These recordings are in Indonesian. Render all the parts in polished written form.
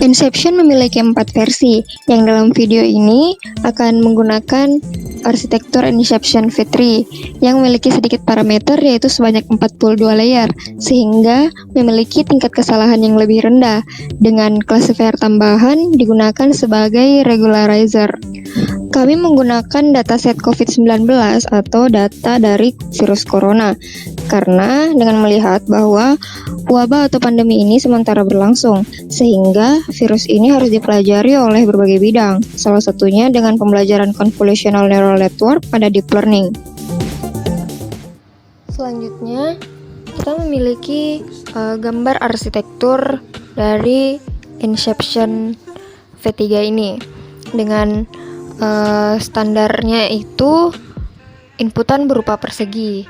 Inception memiliki 4 versi, yang dalam video ini akan menggunakan arsitektur Inception V3 yang memiliki sedikit parameter yaitu sebanyak 42 layer, sehingga memiliki tingkat kesalahan yang lebih rendah, dengan classifier tambahan digunakan sebagai regularizer. Kami menggunakan dataset COVID-19 atau data dari virus corona, karena dengan melihat bahwa wabah atau pandemi ini sementara berlangsung, sehingga virus ini harus dipelajari oleh berbagai bidang, salah satunya dengan pembelajaran convolutional neural network pada deep learning. Selanjutnya, kita memiliki gambar arsitektur dari Inception V3 ini dengan standarnya itu inputan berupa persegi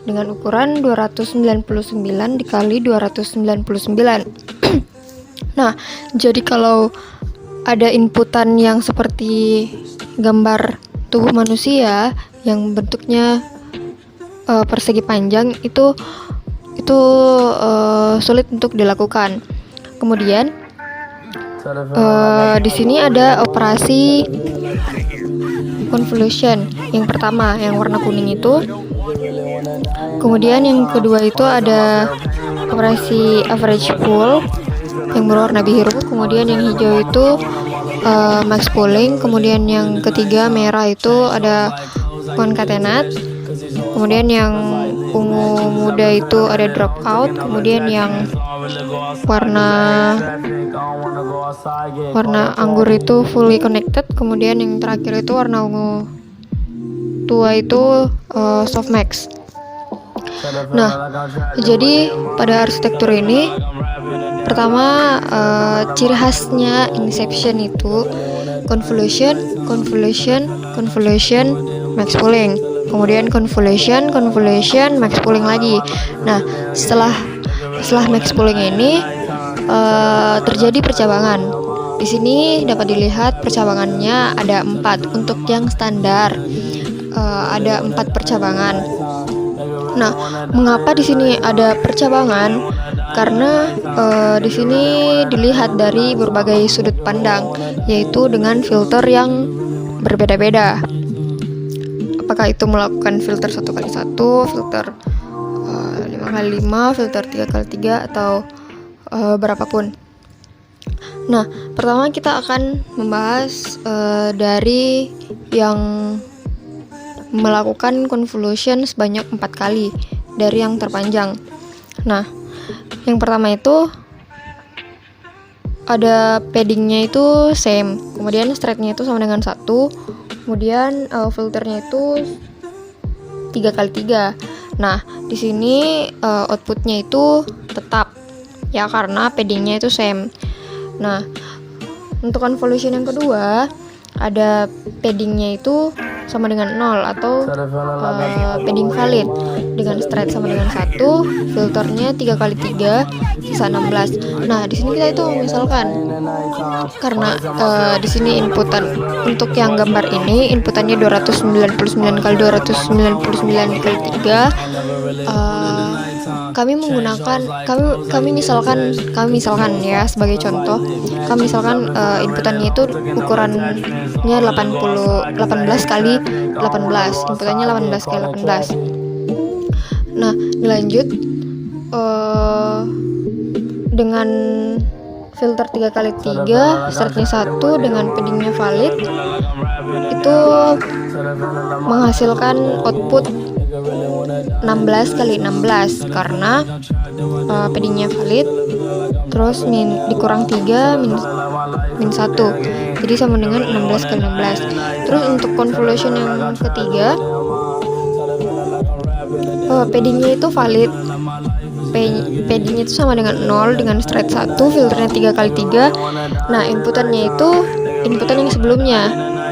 dengan ukuran 299 dikali 299. Nah, jadi kalau ada inputan yang seperti gambar tubuh manusia yang bentuknya persegi panjang itu sulit untuk dilakukan. Kemudian di sini ada operasi convolution yang pertama yang warna kuning itu. Kemudian yang kedua itu ada operasi average pool yang berwarna biru. Kemudian yang hijau itu max pooling. Kemudian yang ketiga merah itu ada concatenate. Kemudian yang ungu muda itu ada dropout. Kemudian yang warna anggur itu fully connected. Kemudian yang terakhir itu warna ungu tua itu softmax. Nah, jadi pada arsitektur ini pertama ciri khasnya Inception itu convolution, max pooling. Kemudian convolution, max pooling lagi. Nah, setelah max pooling ini terjadi percabangan. Di sini dapat dilihat percabangannya ada 4. Untuk yang standar ada 4 percabangan. Nah, mengapa di sini ada percabangan? Karena di sini dilihat dari berbagai sudut pandang, yaitu dengan filter yang berbeda-beda. Apakah itu melakukan filter 1x1, filter 5x5, filter 3x3 atau berapapun. Nah, pertama kita akan membahas dari yang melakukan convolution sebanyak 4 kali dari yang terpanjang. Nah, yang pertama itu ada paddingnya itu same, kemudian straightnya itu sama dengan 1, kemudian filternya itu 3x3. Nah, di sini outputnya itu tetap ya karena paddingnya itu same. Nah, untuk convolution yang kedua ada paddingnya itu sama dengan 0 atau padding valid dengan straight sama dengan 1, filternya 3x3 sisa 16. Nah, di sini kita itu misalkan karena di sini inputan untuk yang gambar ini inputannya 299 kali 299 kali 3. Kami misalkan ya sebagai contoh, kami misalkan inputannya itu ukurannya 18 kali 18, inputannya 18 kali 18. Nah, dilanjut dengan filter 3x3, startnya 1 dengan paddingnya valid, itu menghasilkan output 16 kali 16 karena paddingnya valid, terus dikurang 3 min 1, jadi sama dengan 16 kali 16. Terus untuk convolution yang ketiga, paddingnya itu valid, paddingnya itu sama dengan 0 dengan straight 1, filternya 3x3. Nah, inputannya itu inputan yang sebelumnya,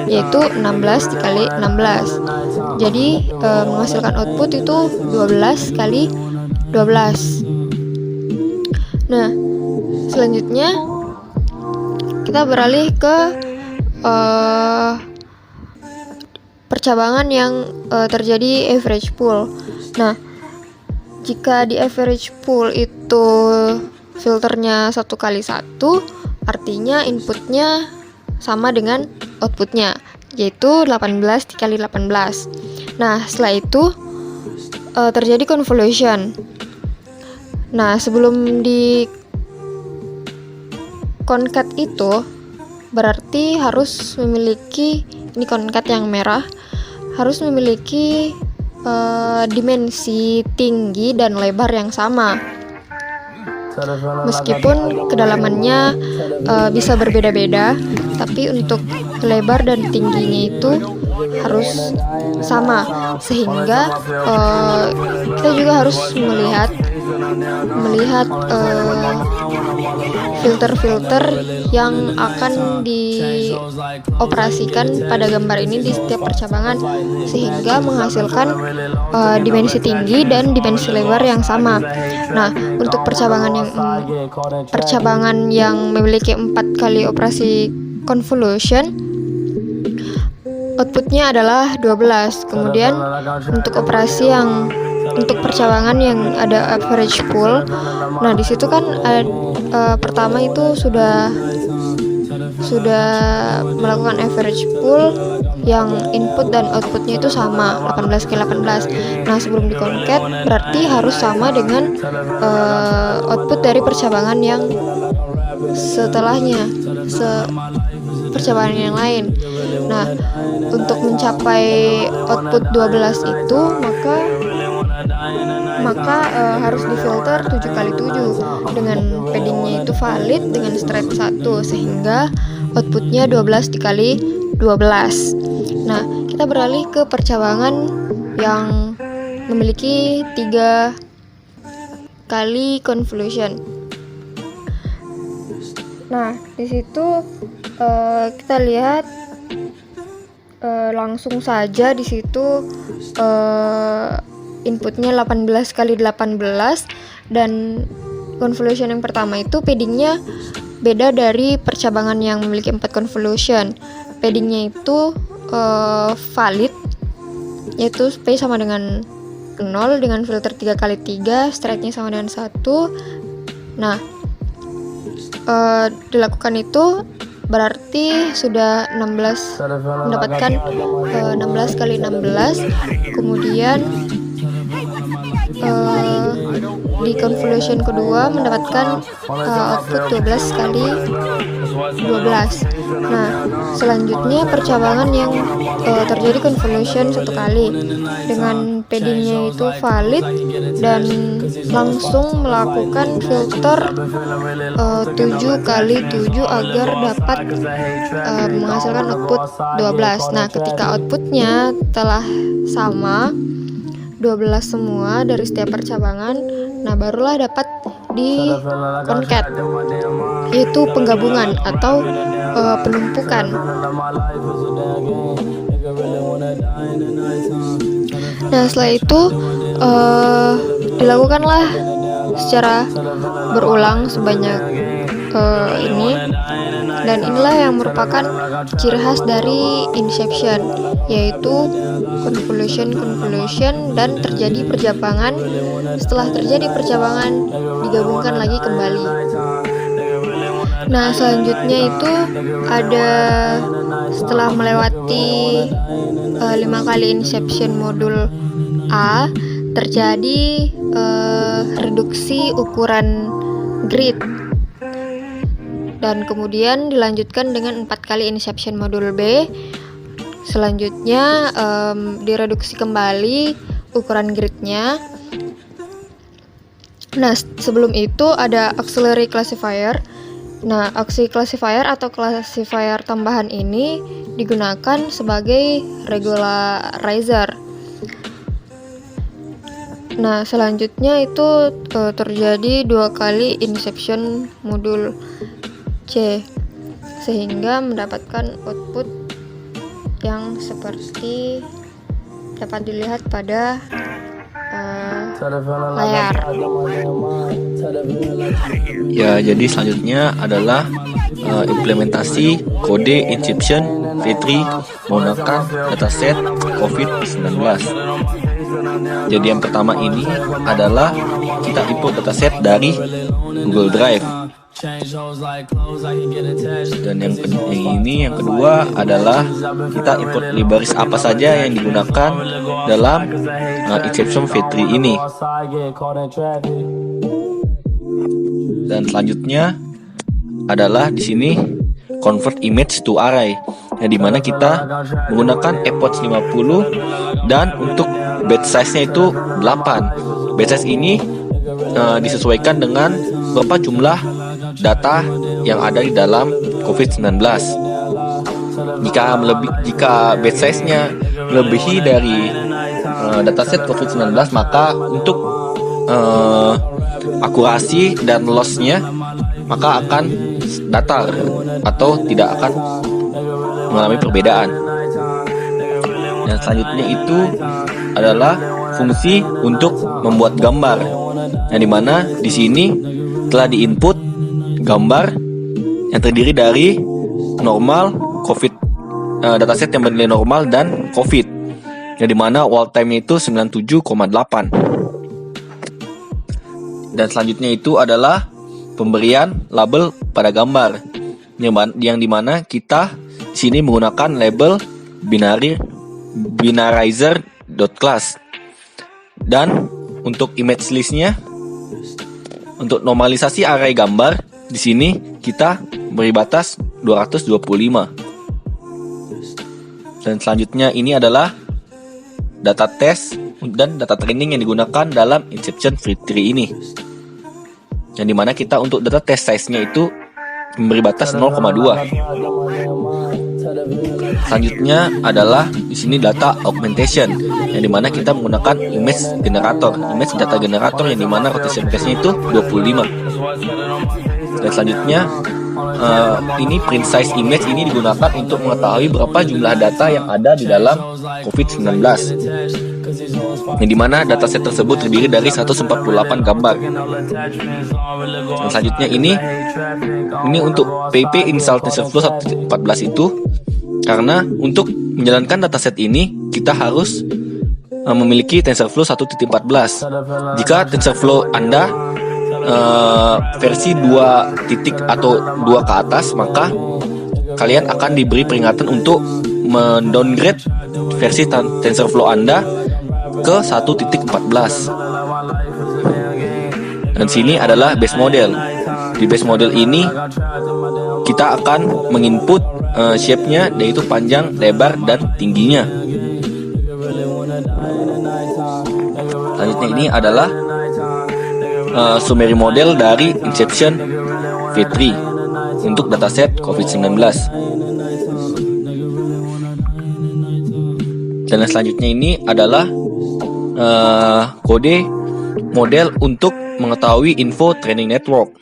yaitu 16 dikali 16. Jadi menghasilkan output itu 12 kali 12. Nah, selanjutnya kita beralih ke percabangan yang terjadi average pool. Nah, jika di average pool itu filternya 1x1, artinya inputnya sama dengan outputnya, yaitu 18 dikali 18. Nah, setelah itu terjadi convolution. Nah, sebelum di concat itu berarti harus memiliki, ini concat yang merah, harus memiliki dimensi tinggi dan lebar yang sama. Meskipun kedalamannya bisa berbeda-beda, tapi untuk lebar dan tingginya itu harus sama, sehingga kita juga harus melihat filter-filter yang akan dioperasikan pada gambar ini di setiap percabangan, sehingga menghasilkan dimensi tinggi dan dimensi lebar yang sama. Nah, untuk percabangan yang memiliki 4 kali operasi convolution, outputnya adalah 12. Kemudian untuk percabangan yang ada average pool, nah di situ kan pertama itu sudah melakukan average pool yang input dan outputnya itu sama, 18 kali 18. Nah, sebelum di concat berarti harus sama dengan output dari percabangan yang setelahnya, percabangan yang lain. Nah, untuk mencapai output 12 itu maka harus difilter 7x7 dengan paddingnya itu valid dengan straight 1, sehingga outputnya 12 dikali 12. Nah, kita beralih ke percabangan yang memiliki 3 kali convolution. Nah, di situ kita lihat langsung saja di situ inputnya 18 kali 18, dan convolution yang pertama itu paddingnya beda dari percabangan yang memiliki 4 convolution. Paddingnya itu valid, yaitu P sama dengan 0 dengan filter 3x3, straightnya sama dengan 1. Nah, dilakukan itu berarti sudah mendapatkan 16 kali 16. Kemudian di convolution kedua mendapatkan output 12 kali 12. Nah, selanjutnya percabangan yang terjadi convolution 1 kali dengan paddingnya itu valid dan langsung melakukan filter 7x7 agar dapat menghasilkan output 12. Nah, ketika outputnya telah sama 12 semua dari setiap percabangan, nah barulah dapat di concat, yaitu penggabungan atau penumpukan. Nah, setelah itu dilakukanlah secara berulang sebanyak ini, dan inilah yang merupakan ciri khas dari inception, yaitu convolution dan terjadi percabangan. Setelah terjadi percabangan, digabungkan lagi kembali. Nah, selanjutnya itu ada, setelah melewati 5 kali inception modul A, terjadi reduksi ukuran grid, dan kemudian dilanjutkan dengan 4 kali inception modul B. Selanjutnya direduksi kembali ukuran gridnya. Nah, sebelum itu ada auxiliary classifier. Nah, auxiliary classifier atau classifier tambahan ini digunakan sebagai regularizer. Nah, selanjutnya itu terjadi 2 kali inception modul C, sehingga mendapatkan output yang seperti dapat dilihat pada layar. Ya, jadi selanjutnya adalah implementasi kode encryption V3 menggunakan dataset COVID-19. Jadi yang pertama ini adalah kita import dataset dari Google Drive. Dan yang kedua adalah kita import libraries apa saja yang digunakan dalam encryption V3 ini. Dan selanjutnya adalah di sini convert image to array, yang dimana kita menggunakan epoch 50 dan untuk batch size-nya itu 8. Batch size ini disesuaikan dengan berapa jumlah data yang ada di dalam COVID-19. Jika batch size-nya melebihi dari dataset COVID-19, maka untuk akurasi dan loss-nya maka akan datar atau tidak akan mengalami perbedaan. Dan selanjutnya itu adalah fungsi untuk membuat gambar, yang dimana di sini telah diinput gambar yang terdiri dari normal, COVID, dataset yang bernilai normal dan COVID, yang dimana wall time-nya itu 97,8. Dan selanjutnya itu adalah pemberian label pada gambar, yang dimana kita di sini menggunakan label binarizer.class. Dan untuk image list-nya, untuk normalisasi array gambar, di sini kita beri batas 225. Dan selanjutnya ini adalah data test dan data training yang digunakan dalam encryption V3 ini, yang dimana kita untuk data test size-nya itu memberi batas 0,2. Selanjutnya adalah di sini data augmentation, yang dimana kita menggunakan image data generator, yang dimana rotation phase-nya itu 25. Dan selanjutnya ini print size image ini digunakan untuk mengetahui berapa jumlah data yang ada di dalam COVID-19, yang dimana dataset tersebut terdiri dari 148 gambar. Dan selanjutnya ini untuk PIP install TensorFlow 1.14 itu, karena untuk menjalankan dataset ini kita harus memiliki TensorFlow 1.14. Jika TensorFlow Anda versi 2 titik atau 2 ke atas, maka kalian akan diberi peringatan untuk mendowngrade versi TensorFlow Anda ke 1.14. Dan sini adalah base model. Di base model ini kita akan menginput shape-nya, yaitu panjang, lebar, dan tingginya. Selanjutnya ini adalah summary model dari encryption V3 untuk dataset COVID-19. Dan selanjutnya ini adalah kode model untuk mengetahui info training network,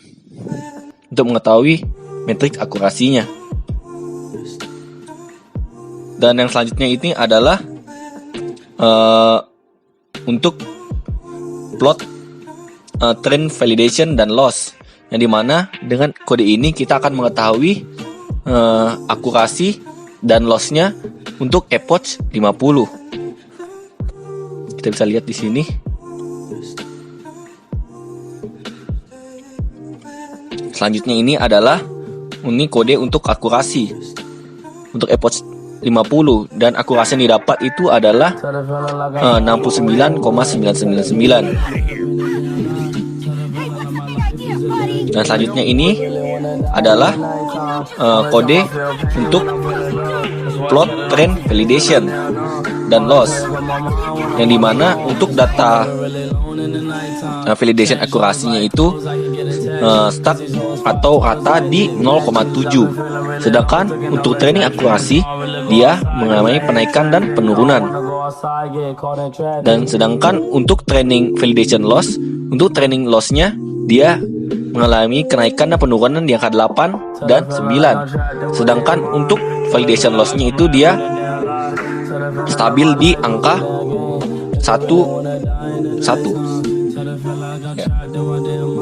untuk mengetahui metrik akurasinya. Dan yang selanjutnya ini adalah untuk plot train validation dan loss, yang dimana dengan kode ini kita akan mengetahui akurasi dan lossnya untuk epoch 50. Kita bisa lihat di sini. Selanjutnya ini adalah kode untuk akurasi untuk epoch 50, dan akurasi yang didapat itu adalah 69,999. Dan selanjutnya ini adalah kode untuk plot train validation dan loss, yang dimana untuk data validation akurasinya itu stuck atau rata di 0,7, sedangkan untuk training akurasi dia mengalami penaikan dan penurunan. Dan sedangkan untuk training validation loss, untuk training lossnya dia mengalami kenaikan dan penurunan di angka 8 dan 9. Sedangkan untuk validation lossnya itu dia stabil di angka 1. ya.